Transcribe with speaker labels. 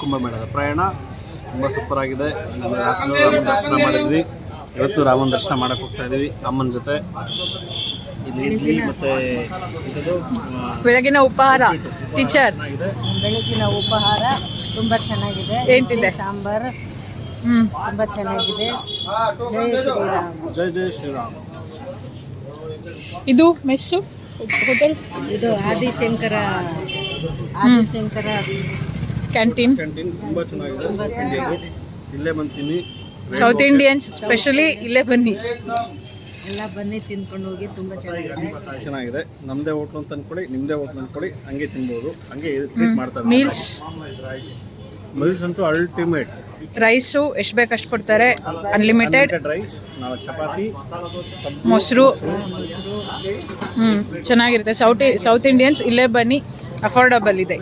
Speaker 1: ಕುಂಭಮೇಳದ ಪ್ರಯಾಣ ತುಂಬ ಸೂಪರ್ ಆಗಿದೆ. ರಾಮನ ದರ್ಶನ ಮಾಡಿದ್ವಿ. ಇವತ್ತು ರಾಮನ ದರ್ಶನ ಮಾಡಕ್ಕೆ ಹೋಗ್ತಾ ಇದೀವಿ ಅಮ್ಮನ ಜೊತೆ. ಇಲ್ಲಿ ಇಡ್ಲಿ ಮತ್ತೆ
Speaker 2: ಬೆಳಗಿನ ಉಪಹಾರ ಟೀಚರ್
Speaker 3: ಬೆಳಗಿನ ಉಪಹಾರ ತುಂಬ ಚೆನ್ನಾಗಿದೆ.
Speaker 2: ಏಂತಿದೆ?
Speaker 3: ಸಾಂಬಾರ್ ತುಂಬ ಚೆನ್ನಾಗಿದೆ. ಜೈ ಶ್ರೀರಾಮ್.
Speaker 1: ಜೈ ಜೈ ಶ್ರೀರಾಮ್.
Speaker 2: ಇದು ಮೆಸ್ಸು ಹೋಟೆಲ್,
Speaker 3: ಇದು ಆದಿಶಂಕರ
Speaker 2: ಕ್ಯಾಂಟೀನ್.
Speaker 1: ಕ್ಯಾಂಟೀನ್ ತುಂಬ ಚೆನ್ನಾಗಿದೆ. ಇಲ್ಲೇ ಬಂತೀನಿ.
Speaker 2: ಸೌತ್ ಇಂಡಿಯನ್ಸ್ ಸ್ಪೆಷಲಿ ಇಲ್ಲೇ ಬನ್ನಿ.
Speaker 3: ಎಲ್ಲ ಬನ್ನಿ ತಿನ್ಕೊಂಡು ಹೋಗಿ. ತುಂಬ
Speaker 1: ಚೆನ್ನಾಗಿದೆ. ನಮ್ಮದೇ ಹೋಟ್ಲು ಅಂತ ಅಂದ್ಕೊಳ್ಳಿ, ನಿಮ್ಮದೇ ಹೋಟ್ಲು ಅಂದ್ಕೊಳ್ಳಿ, ಹಂಗೆ ತಿನ್ಬೋದು. ಹಂಗೆ ಟ್ರೀಟ್ ಮಾಡ್ತಾರೆ. ಮೀಲ್ಸ್ ಅಂತೂ ಅಲ್ಟಿಮೇಟ್.
Speaker 2: ರೈಸು ಎಷ್ಟು ಬೇಕಷ್ಟು ಕೊಡ್ತಾರೆ, ಅನ್ಲಿಮಿಟೆಡ್.
Speaker 1: ರೈಸ್, 4 ಚಪಾತಿ,
Speaker 2: ಮೊಸರು. ಚೆನ್ನಾಗಿರುತ್ತೆ. ಸೌತ್ ಇಂಡಿಯನ್ಸ್ ಇಲ್ಲೇ ಬನ್ನಿ, ಅಫೋರ್ಡಬಲ್ ಇದೆ.